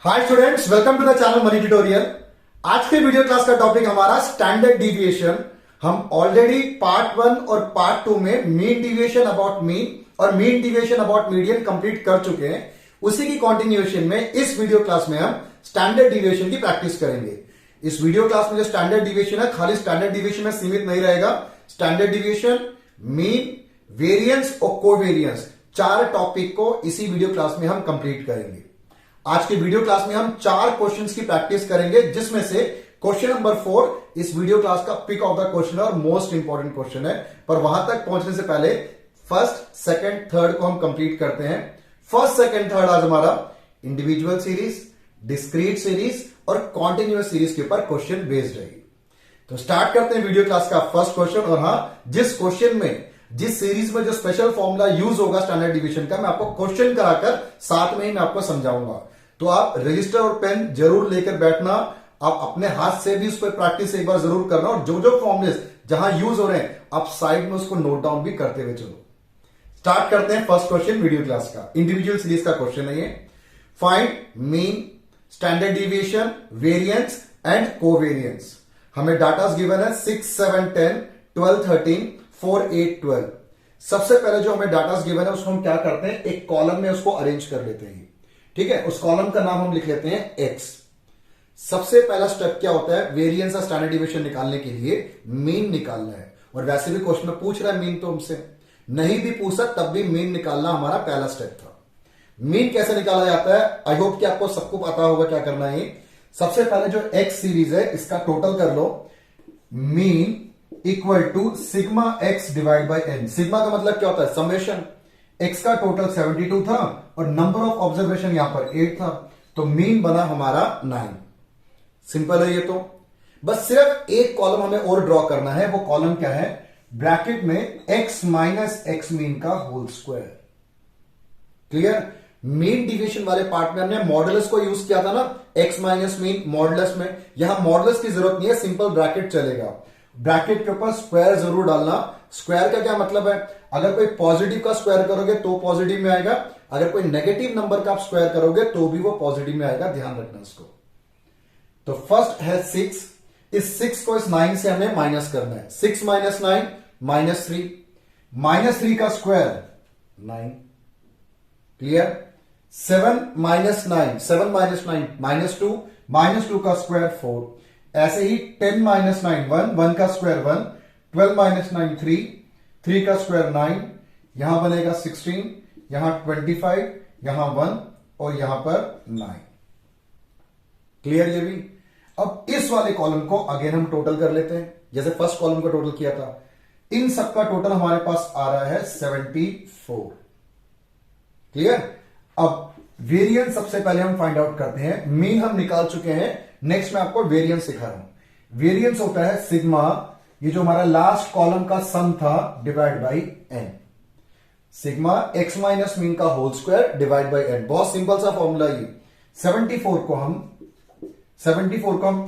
Hi students, welcome to the channel money tutorial. आज के video class का topic हमारा स्टैंडर्ड डिविएशन। हम ऑलरेडी पार्ट 1 और पार्ट 2 में मीन डिविएशन अबाउट मीन और mean deviation about median complete कर चुके हैं। उसी की कंटिन्यूएशन में इस वीडियो क्लास में हम स्टैंडर्ड डिविएशन की प्रैक्टिस करेंगे। इस वीडियो क्लास में जो स्टैंडर्ड डिविएशन है खाली स्टैंडर्ड डिविएशन में सीमित नहीं रहेगा। स्टैंडर्ड डिविएशन, मीन, वेरिएंस और कोवेरियंस, चार टॉपिक को इसी वीडियो क्लास में हम कंप्लीट करेंगे। आज के वीडियो क्लास में हम 4 क्वेश्चंस की प्रैक्टिस करेंगे, जिसमें से क्वेश्चन नंबर 4 इस वीडियो क्लास का पिक ऑफ द क्वेश्चन है और मोस्ट इंपॉर्टेंट क्वेश्चन है। पर वहां तक पहुंचने से पहले फर्स्ट, सेकंड, थर्ड को हम कंप्लीट करते हैं। फर्स्ट, सेकंड, थर्ड आज हमारा इंडिविजुअल सीरीज, डिस्क्रीट सीरीज और कॉन्टिन्यूअस सीरीज के ऊपर क्वेश्चन बेस्ड रहेगी। तो स्टार्ट करते हैं वीडियो क्लास का फर्स्ट क्वेश्चन। और हाँ, जिस क्वेश्चन में, जिस सीरीज में जो स्पेशल फॉर्मूला यूज होगा स्टैंडर्ड डिवीजन का, मैं आपको क्वेश्चन कराकर साथ में ही मैं आपको समझाऊंगा। तो आप रजिस्टर और पेन जरूर लेकर बैठना। आप अपने हाथ से भी उस पर प्रैक्टिस एक बार जरूर करना और जो जो फॉर्मुले जहां यूज हो रहे हैं आप साइड में उसको नोट डाउन भी करते हुए चलो। स्टार्ट करते हैं फर्स्ट क्वेश्चन वीडियो क्लास का। इंडिविजुअल सीरीज का क्वेश्चन है ये। Find mean, standard deviation, variance and covariance. हमें डाटा गिवन है 6, 7, 10, 12, 13, 4, 8, 12। सबसे पहले जो हमें डाटा गिवन है उसको हम क्या करते हैं, एक कॉलम में उसको अरेंज कर लेते हैं। ठीक है, उस कॉलम का नाम हम लिख लेते हैं एक्स। सबसे पहला स्टेप क्या होता है, वेरिएंस और स्टैंडर्ड डिविएशन निकालने के लिए मीन निकालना है। और वैसे भी क्वेश्चन में पूछ रहा है मीन, तो हमसे नहीं भी पूछा तब भी मीन निकालना हमारा पहला स्टेप था। मीन कैसे निकाला जाता है, आई होप कि आपको सबको पता होगा क्या करना है। सबसे पहले जो एक्स सीरीज है इसका टोटल कर लो। Mean equal to sigma X divide by N. Sigma का मतलब क्या होता है, समेशन। एक्स का टोटल 72 था और नंबर ऑफ ऑब्जर्वेशन यहां पर 8 था, तो मीन बना हमारा 9। सिंपल है ये। तो बस सिर्फ एक कॉलम हमें और ड्रॉ करना है। वो कॉलम क्या है, ब्रैकेट में x माइनस एक्स मीन का whole square. Clear. Mean deviation वाले पार्ट में हमने मॉडुलस को यूज किया था ना, x माइनस मीन मॉडुलस में। यहां मॉडुलस की जरूरत नहीं है, सिंपल ब्रैकेट चलेगा। ब्रैकेट के ऊपर स्क्वायर जरूर डालना। स्क्वायर का क्या मतलब है, अगर कोई पॉजिटिव का स्क्वायर करोगे तो पॉजिटिव में आएगा, अगर कोई नेगेटिव नंबर का आप स्क्वायर करोगे तो भी वो पॉजिटिव में आएगा, ध्यान रखना इसको। तो फर्स्ट है 6। इस 6 को इस 9 से हमें माइनस करना है। 6 माइनस 9 माइनस 3। माइनस 3 का square 9। Clear. 7 minus 9, 7 minus 9 minus 2, minus 2 का स्क्वायर 4। ऐसे ही 10 माइनस 9 1, 1 का स्क्वायर 1, 12 माइनस 9 3, 3 का स्क्वायर 9, यहां बनेगा 16, यहां 25, यहां 1 और यहां पर 9। क्लियर ये भी। अब इस वाले कॉलम को अगेन हम टोटल कर लेते हैं, जैसे फर्स्ट कॉलम को टोटल किया था। इन सबका टोटल हमारे पास आ रहा है 74। क्लियर। अब वेरिएंस सबसे पहले हम फाइंड आउट करते हैं। मीन हम निकाल चुके हैं, नेक्स्ट मैं आपको वेरिएंस सिखा रहा हूं। वेरिएंस होता है सिग्मा, ये जो हमारा लास्ट कॉलम का सम था, divide by N. Sigma X minus mean का whole square divide by N. बहुत सिंपल सा फॉर्मूला ये। 74 को हम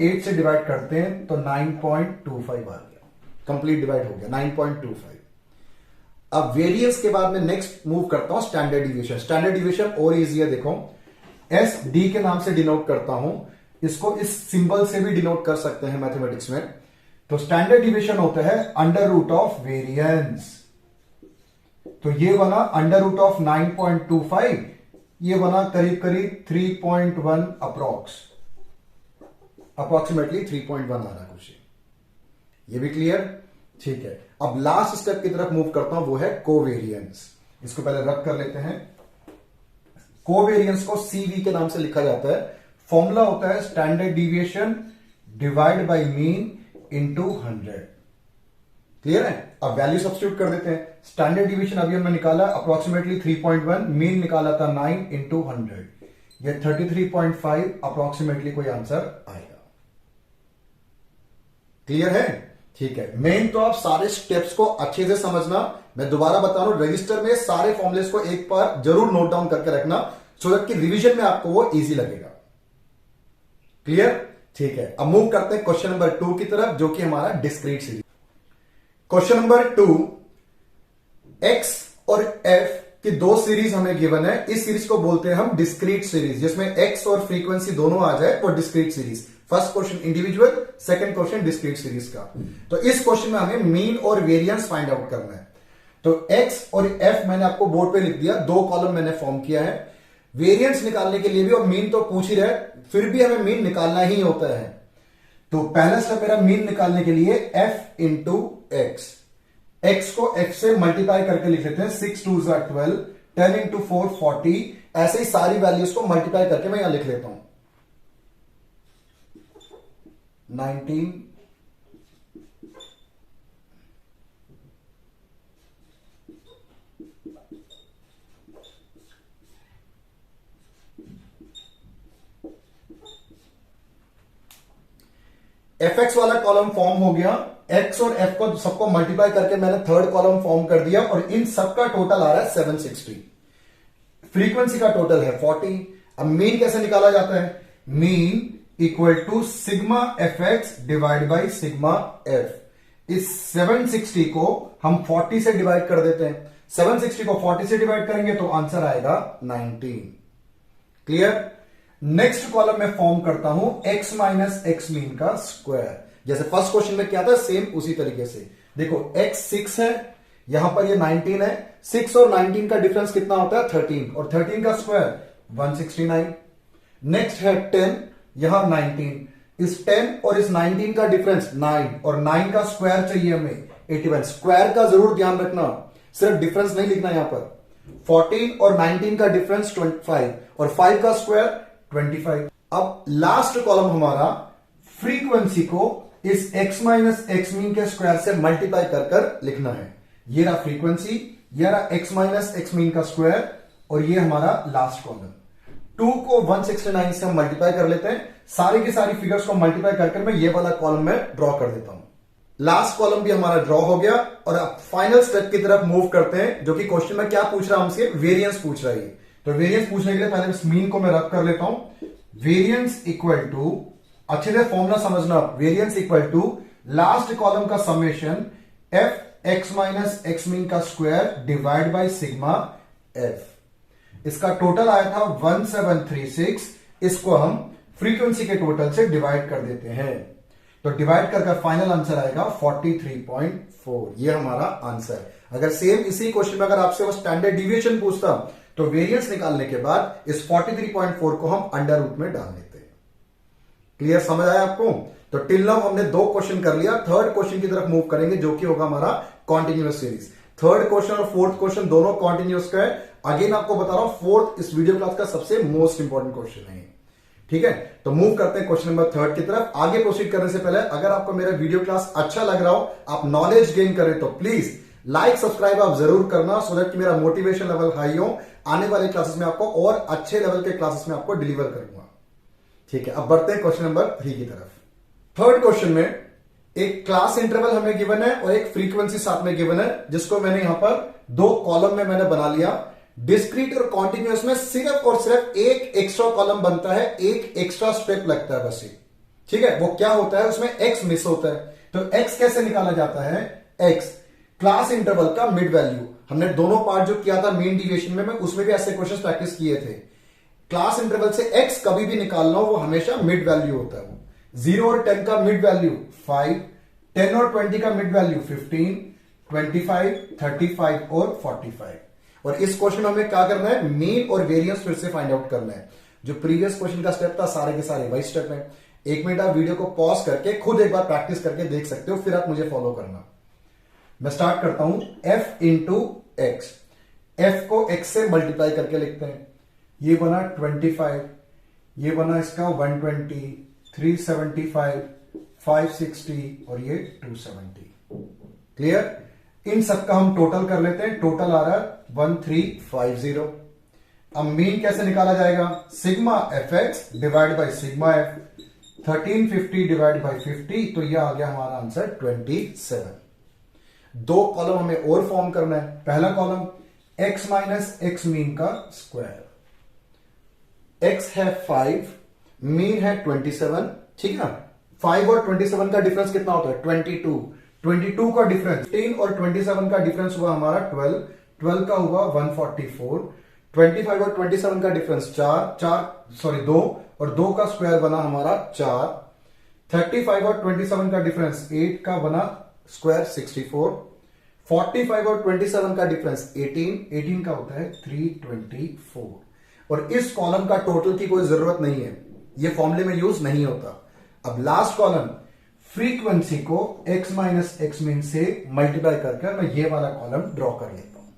8 से डिवाइड करते हैं तो 9.25 आ गया। कंप्लीट डिवाइड हो गया 9.25। अब वेरिएंस के बाद में नेक्स्ट मूव करता हूं स्टैंडर्ड डिविएशन। स्टैंडर्ड डिविएशन और इजी है, देखो एस डी के नाम से डिनोट करता हूं। इसको इस सिंबल से भी डिनोट कर सकते हैं मैथमेटिक्स में। तो स्टैंडर्ड डिविएशन होता है अंडर रूट ऑफ वेरिएंस। तो ये बना अंडर रूट ऑफ 9.25, ये बना करीब करीब 3.1 अप्रोक्सीमेटली 3.1 आ रहा कुछ। ये भी क्लियर। ठीक है, अब लास्ट स्टेप की तरफ मूव करता हूं, वो है कोवेरियंस। इसको पहले रब कर लेते हैं। कोवेरियंस को सीवी के नाम से लिखा जाता है। फॉर्मूला होता है standard deviation divide by mean into 100। Clear है। अब वैल्यू सब्स्टिट्यूट कर देते हैं। स्टैंडर्ड डिविएशन अभी हमने निकाला अप्रोक्सीमेटली 3.1, मीन निकाला था 9 इंटू 100, ये 33.5 अप्रोक्सीमेटली कोई आंसर आएगा। क्लियर है। ठीक है, मेन तो आप सारे स्टेप्स को अच्छे से समझना। मैं दोबारा बता रहा हूं, रजिस्टर में सारे फॉर्मुलेस को एक बार जरूर नोट डाउन करके रखना, सो दैट कि रिवीजन में आपको वो इजी लगेगा। क्लियर। ठीक है, अब मूव करते हैं क्वेश्चन नंबर 2 की तरफ, जो कि हमारा discrete series. Question number 2, x और एफ कि दो सीरीज हमें गिवन है, इस सीरीज को बोलते हैं हम डिस्क्रीट सीरीज, जिसमें एक्स और फ्रीक्वेंसी दोनों आ जाए वो discrete series. First question individual, second question discrete series का। तो इस क्वेश्चन में हमें मीन और वेरिएंस फाइंड आउट करना है। तो एक्स और एफ मैंने आपको बोर्ड पे लिख दिया, दो कॉलम मैंने फॉर्म किया है। वेरिएंस निकालने के लिए भी, और मीन तो पूछ ही रहे, फिर भी हमें मीन निकालना ही होता है। तो पहला स्टेप मेरा मीन निकालने के लिए एफ इंटू एक्स, एक्स को एफ से मल्टीप्लाई करके लिख लेते हैं, 6 2 12, 10 इंटू 4 40, ऐसे ही सारी वैल्यूज को मल्टीप्लाई करके मैं यहां लिख लेता हूं, 19 एफ एक्स वाला कॉलम फॉर्म हो गया। एक्स और एफ को सबको मल्टीप्लाई करके मैंने थर्ड कॉलम फॉर्म कर दिया, और इन सबका टोटल आ रहा है 760। फ्रीक्वेंसी का टोटल है 40। अब मीन कैसे निकाला जाता है? Mean equal to sigma F X divide by sigma F. इस 760 को हम 40 से डिवाइड कर देते हैं। 760 को 40 से डिवाइड करेंगे तो आंसर आएगा 19। क्लियर? नेक्स्ट कॉलम में फॉर्म करता हूं x माइनस एक्स मीन का स्क्वायर। जैसे फर्स्ट क्वेश्चन में क्या था, सेम उसी तरीके से। देखो x 6 है, यहां पर ये 19 है। 6 और 19 का डिफरेंस कितना होता है? 13, और 13 का स्क्वायर 169। नेक्स्ट है 10, यहां 19, इस 10 और इस 19 का डिफरेंस 9, और 9 का स्क्वायर चाहिए हमें 81। स्क्वायर का जरूर ध्यान रखना, सिर्फ डिफरेंस नहीं लिखना यहां पर। 14 और 19 का डिफरेंस 25, और 5 का स्क्वायर 25। अब लास्ट कॉलम हमारा फ्रीक्वेंसी को इस x माइनस एक्स मीन के स्क्वायर से मल्टीप्लाई कर कर लिखना है। ये रहा फ्रीक्वेंसी, ये रहा x माइनस एक्स मीन का स्क्वायर, और ये हमारा लास्ट कॉलम। 2 को 169 से हम मल्टीप्लाई कर लेते हैं। सारी की सारी फिगर्स को मल्टीप्लाई करके मैं ये वाला कॉलम में ड्रॉ कर देता हूं। लास्ट कॉलम भी हमारा ड्रॉ हो गया, और अब फाइनल स्टेप की तरफ मूव करते हैं, जो कि क्वेश्चन में क्या पूछ रहा है हमसे? वेरिएंस पूछ रहा है। तो वेरिएंस पूछने के लिए पहले इस मीन को मैं रब कर लेता हूं। वेरिएंस इक्वल टू, अच्छे से फॉर्मूला समझना, variance equal to last column का summation F X minus x mean का square divide by sigma F. इसका टोटल आया था 1736। इसको हम फ्रीक्वेंसी के टोटल से डिवाइड कर देते हैं, तो डिवाइड करके फाइनल आंसर आएगा 43.4। ये हमारा आंसर। अगर सेम इसी क्वेश्चन में अगर आपसे वो स्टैंडर्ड डिविएशन पूछता, तो वेरिएंस निकालने के बाद इस 43.4 को हम अंडर रूट में डाल देते हैं। क्लियर? समझ आया आपको? तो टिल नाउ हमने 2 क्वेश्चन कर लिया। थर्ड क्वेश्चन की तरफ मूव करेंगे, जो कि होगा हमारा कॉन्टिन्यूअस सीरीज। थर्ड क्वेश्चन और फोर्थ क्वेश्चन दोनों कॉन्टिन्यूअस का है। अगेन आपको बता रहा हूं, फोर्थ इस वीडियो क्लास का सबसे मोस्ट इंपॉर्टेंट क्वेश्चन है। ठीक है, तो मूव करते हैं क्वेश्चन नंबर 3 की तरफ। आगे प्रोसीड करने से पहले, अगर आपको मेरा वीडियो क्लास अच्छा लग रहा हो, आप नॉलेज गेन करें, तो प्लीज लाइक सब्सक्राइब आप जरूर करना, सो दैट कि मेरा मोटिवेशन लेवल हाई हो। आने वाले क्लासेस में आपको और अच्छे लेवल के क्लासेस में आपको डिलीवर करूंगा। ठीक है, अब बढ़ते हैं क्वेश्चन नंबर 3 की तरफ। थर्ड क्वेश्चन में एक क्लास इंटरवल हमें गिवन है और एक फ्रीक्वेंसी साथ में गिवन है, जिसको मैंने यहां पर 2 कॉलम में मैंने बना लिया। डिस्क्रीट और कॉन्टिन्यूअस में सिर्फ और सिर्फ एक एक्स्ट्रा कॉलम बनता है, एक एक्स्ट्रा स्टेप लगता है बस ही। ठीक है, वो क्या होता है? उसमें एक्स मिस होता है। तो एक्स कैसे निकाला जाता है? एक्स क्लास इंटरवल का मिड वैल्यू। हमने दोनों पार्ट जो किया था मीन डिविएशन में, मैं उसमें भी ऐसे क्वेश्चन प्रैक्टिस किए थे। क्लास इंटरवल से एक्स कभी भी निकालना हो, वो हमेशा मिड वैल्यू होता है। 0 और 10 का मिड वैल्यू 5, 10 और 20 का मिड वैल्यू 15, 25, 35 और 45। और इस क्वेश्चन में हमें क्या करना है? मीन और वेरिएंस फिर से फाइंड आउट करना है। जो प्रीवियस क्वेश्चन का स्टेप था, सारे के सारे वही स्टेप है। 1 मिनट आप वीडियो को पॉज करके खुद एक बार प्रैक्टिस करके देख सकते हो, फिर आप मुझे फॉलो करना। मैं स्टार्ट करता हूं। f इंटू एक्स, एफ को x से मल्टीप्लाई करके लिखते हैं। ये बना 25, ये बना इसका 120, 375, 560 और ये 270। क्लियर? इन सबका हम टोटल कर लेते हैं। टोटल आ रहा है 1350। अब मीन कैसे निकाला जाएगा? Sigma F X divide by sigma F. 1350 divide by 50, तो यह आ गया हमारा आंसर 27। 2 कॉलम हमें और फॉर्म करना है। पहला column x minus x mean का स्क्वायर। x है 5, मीन है 27। ठीक है, 5 और 27 का डिफरेंस कितना होता है? 22। 22 का डिफरेंस 10 और 27 का डिफरेंस हुआ हमारा 12। 12 का हुआ 144, 25 और 27 का डिफरेंस 2 और 2 का स्क्वायर बना हमारा 4, 35 और 27 का डिफरेंस 8 का बना स्क्वायर 64, 45 और 27 का डिफरेंस 18 का होता है 324। और इस कॉलम का टोटल की कोई जरूरत नहीं है, ये फॉर्मूले में यूज नहीं होता। अब लास्ट कॉलम फ्रीक्वेंसी को x माइनस एक्स मीन से मल्टीप्लाई करके मैं ये वाला कॉलम ड्रॉ कर लेता हूं।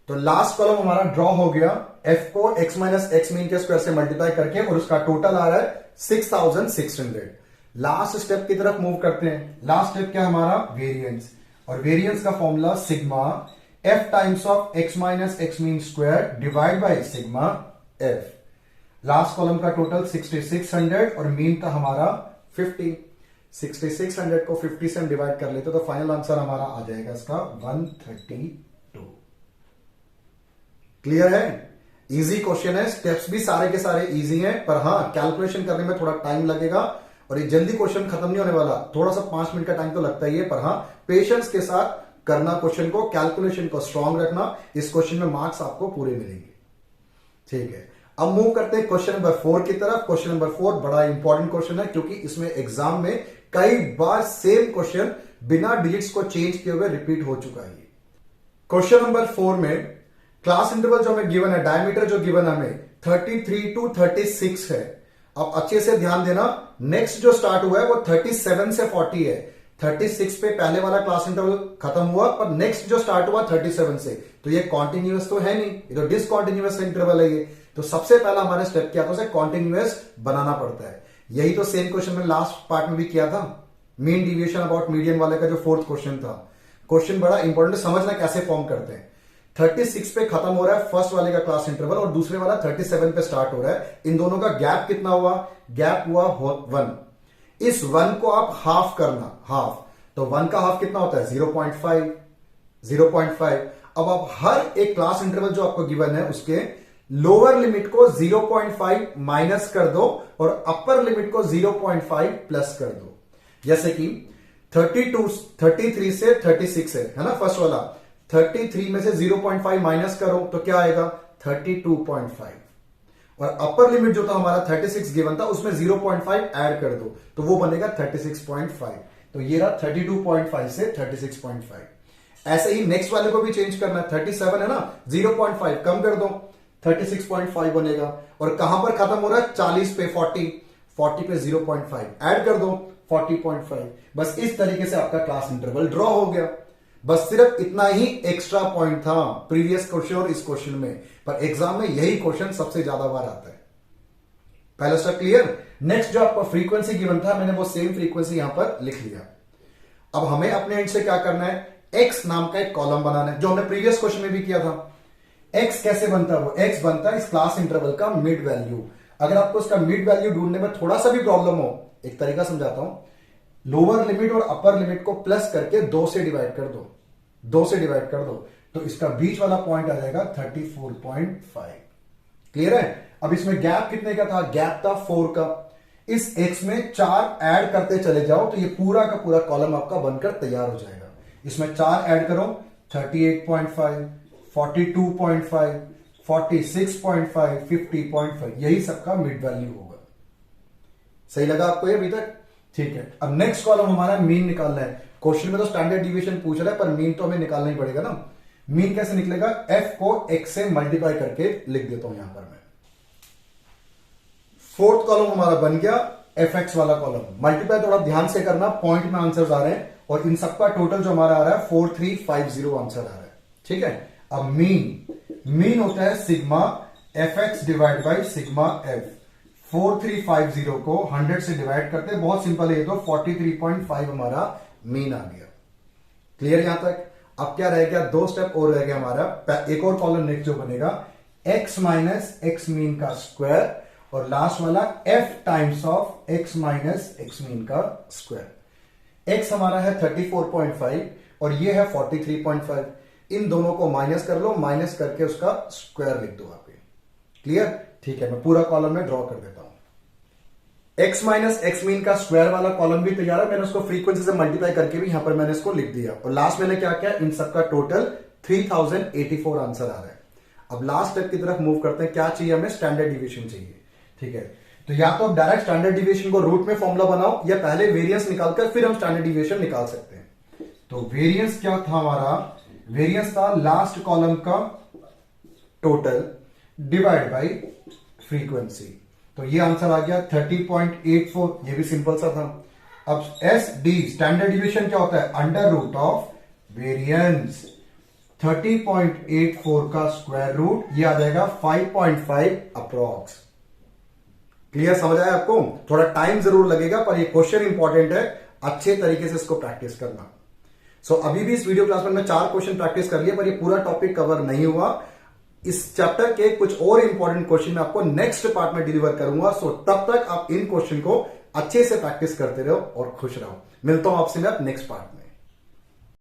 तो लास्ट कॉलम हमारा ड्रॉ हो गया, f को x माइनस एक्स मीन के स्क्वायर से मल्टीप्लाई करके, और उसका टोटल आ रहा है 6600। लास्ट स्टेप की तरफ मूव करते हैं। लास्ट स्टेप क्या हमारा? वेरिएंस। और वेरिएंस का formula sigma f times of x minus x mean square divide by sigma f। Last column का टोटल 6600 और मीन का हमारा 50। 6600 को 50 से हम डिवाइड कर लेते तो फाइनल आंसर हमारा आ जाएगा इसका 132। क्लियर है? इजी क्वेश्चन है, स्टेप्स भी सारे के सारे इजी हैं, पर हां कैलकुलेशन करने में थोड़ा टाइम लगेगा और ये जल्दी क्वेश्चन खत्म नहीं होने वाला। थोड़ा सा 5 मिनट का टाइम तो लगता ही है, पर हां पेशेंस के साथ करना क्वेश्चन को, कैलकुलेशन को स्ट्रांग रखना। इस क्वेश्चन में मार्क्स आपको पूरे मिलेंगे। ठीक है, अब मूव करते हैं क्वेश्चन नंबर 4 की तरफ। क्वेश्चन नंबर 4 बड़ा इंपॉर्टेंट क्वेश्चन है, क्योंकि इसमें एग्जाम में कई बार सेम क्वेश्चन बिना डिजिट्स को चेंज किए हुए रिपीट हो चुका है। क्वेश्चन नंबर 4 में क्लास इंटरवल जो हमें गिवन है, डायमीटर जो गिवन है हमें 33 टू 36 है। अब अच्छे से ध्यान देना, नेक्स्ट जो स्टार्ट हुआ है वो 37 से 40 है। 36 पे पहले वाला क्लास इंटरवल खत्म हुआ, पर नेक्स्ट जो स्टार्ट हुआ 37 से, तो ये कॉन्टिन्यूअस तो है नहीं, ये तो डिसकॉन्टिन्यूअस इंटरवल है ये। तो सबसे पहला हमारा स्टेप क्या था? उसे कॉन्टिन्यूअस बनाना पड़ता है। यही तो सेम क्वेश्चन में लास्ट पार्ट में भी किया था, मीन डिविएशन अबाउट मीडियन वाले का जो 4th क्वेश्चन था। क्वेश्चन बड़ा इंपॉर्टेंट, समझना कैसे फॉर्म करते हैं। 36 पे खत्म हो रहा है फर्स्ट वाले का क्लास इंटरवल और दूसरे वाला 37 पे स्टार्ट हो रहा है। इन दोनों का गैप कितना हुआ? गैप हुआ 1। इस 1 को आप हाफ करना, हाफ, तो 1 का हाफ कितना होता है? 0.5। 0.5। अब आप हर एक क्लास इंटरवल जो आपको गिवन है उसके लोअर लिमिट को 0.5 माइनस कर दो और अपर लिमिट को 0.5 प्लस कर दो। जैसे कि 33 से 36 है ना फर्स्ट वाला। 33 में से 0.5 माइनस करो तो क्या आएगा? 32.5। और अपर लिमिट जो था हमारा 36 गिवन था, उसमें 0.5 ऐड कर दो तो वो बनेगा 36.5। तो ये रहा 32.5 से 36.5। ऐसे ही नेक्स्ट वाले को भी चेंज करना है। 37 है ना, 0.5 कम कर दो, 36.5 बनेगा। और कहां पर खत्म हो रहा है? 40 पे 40 पे 0.5 ऐड कर दो, 40.5। बस इस तरीके से आपका क्लास इंटरवल ड्रॉ हो गया। बस सिर्फ इतना ही एक्स्ट्रा पॉइंट था प्रीवियस क्वेश्चन और इस क्वेश्चन में, पर एग्जाम में यही क्वेश्चन सबसे ज्यादा बार आता है। पहला स्टेप क्लियर। नेक्स्ट जो आपको फ्रीक्वेंसी गिवन था, मैंने वो सेम फ्रीक्वेंसी यहां पर लिख लिया। अब हमें अपने एंड से क्या करना है? एक्स नाम का एक कॉलम बनाना है, जो हमने प्रीवियस क्वेश्चन में भी किया था। एक्स कैसे बनता है? वो एक्स बनता है इस क्लास इंटरवल का मिड वैल्यू। अगर आपको इसका मिड वैल्यू ढूंढने में थोड़ा सा भी प्रॉब्लम हो, एक तरीका समझाता हूं। लोअर लिमिट और अपर लिमिट को प्लस करके 2 से डिवाइड कर दो, 2 से डिवाइड कर दो, तो इसका बीच वाला पॉइंट आ जाएगा 34.5। क्लियर है? अब इसमें गैप कितने का था? गैप था 4 का। इस x में 4 ऐड करते चले जाओ तो ये पूरा का पूरा कॉलम आपका बनकर तैयार हो जाएगा। इसमें 4 ऐड करो, 38.5, 42.5, 46.5, 50.5, यही सबका मिड वैल्यू होगा। सही लगा आपको ये अभी तक? ठीक है। अब नेक्स्ट कॉलम हमारा मीन निकालना है। क्वेश्चन में तो स्टैंडर्ड डिवीजन पूछ रहा है, पर मीन तो हमें निकालना ही पड़ेगा ना। मीन कैसे निकलेगा? f को x से मल्टीप्लाई करके लिख देता हूं यहां पर मैं। 4th कॉलम हमारा बन गया fx वाला कॉलम। मल्टीप्लाई थोड़ा ध्यान से करना, पॉइंट में आंसर्स आ रहे हैं और इन सबका टोटल जो हमारा आ रहा है 4350 आंसर आ रहा है। ठीक है। अब मीन होता है sigma fx divide by sigma f। 4350 को 100 से डिवाइड करते हैं, बहुत सिंपल है ये तो। 43.5 हमारा मीन आ गया। क्लियर यहां तक? अब क्या रह गया? 2 स्टेप और रह गया हमारा। एक और कॉलम नेक्स्ट जो बनेगा x माइनस एक्स मीन का स्क्वायर, और लास्ट वाला f times of x minus x mean का स्क्वायर। x हमारा है 34.5 और ये है 43.5। इन दोनों को माइनस कर लो, माइनस करके उसका स्क्वायर लिख दो आप। क्लियर? ठीक है, मैं पूरा कॉलम में ड्रॉ कर देता हूं। x माइनस एक्स मीन का स्क्वायर वाला कॉलम भी तैयार है। मैंने उसको फ्रीक्वेंसी से मल्टीप्लाई करके भी यहां पर मैंने इसको लिख दिया। और लास्ट मैंने क्या किया? इन सबका टोटल 3084 आंसर आ रहा है। अब लास्ट स्टेप की तरफ मूव करते हैं। क्या चाहिए हमें? स्टैंडर्ड डिविएशन चाहिए। ठीक है, तो या तो आप डायरेक्ट स्टैंडर्ड डिविएशन को रूट में फॉर्मूला बनाओ, या पहले वेरिएंस निकालकर फिर हम स्टैंडर्ड डिविएशन निकाल सकते हैं। तो वेरिएंस क्या था हमारा? वेरिएंस था लास्ट कॉलम का टोटल डिवाइड बाई फ्रीक्वेंसी। तो ये आंसर आ गया 30.84। ये भी सिंपल सा था। अब एस डी स्टैंडर्ड डिविएशन क्या होता है? Under root of variance. 30.84 का स्क्वायर रूट, ये आ जाएगा 5.5 अप्रॉक्स। क्लियर? समझ आया आपको? थोड़ा टाइम जरूर लगेगा, पर ये क्वेश्चन इंपॉर्टेंट है, अच्छे तरीके से इसको प्रैक्टिस करना। सो अभी भी इस वीडियो क्लास में मैं 4 क्वेश्चन प्रैक्टिस कर लिए, पर ये पूरा टॉपिक कवर नहीं हुआ। इस चैप्टर के कुछ और इंपॉर्टेंट क्वेश्चन मैं आपको नेक्स्ट पार्ट में डिलीवर करूंगा। सो तब तक आप इन क्वेश्चन को अच्छे से प्रैक्टिस करते रहो और खुश रहो। मिलता हूं आपसे मैं नेक्स्ट पार्ट में।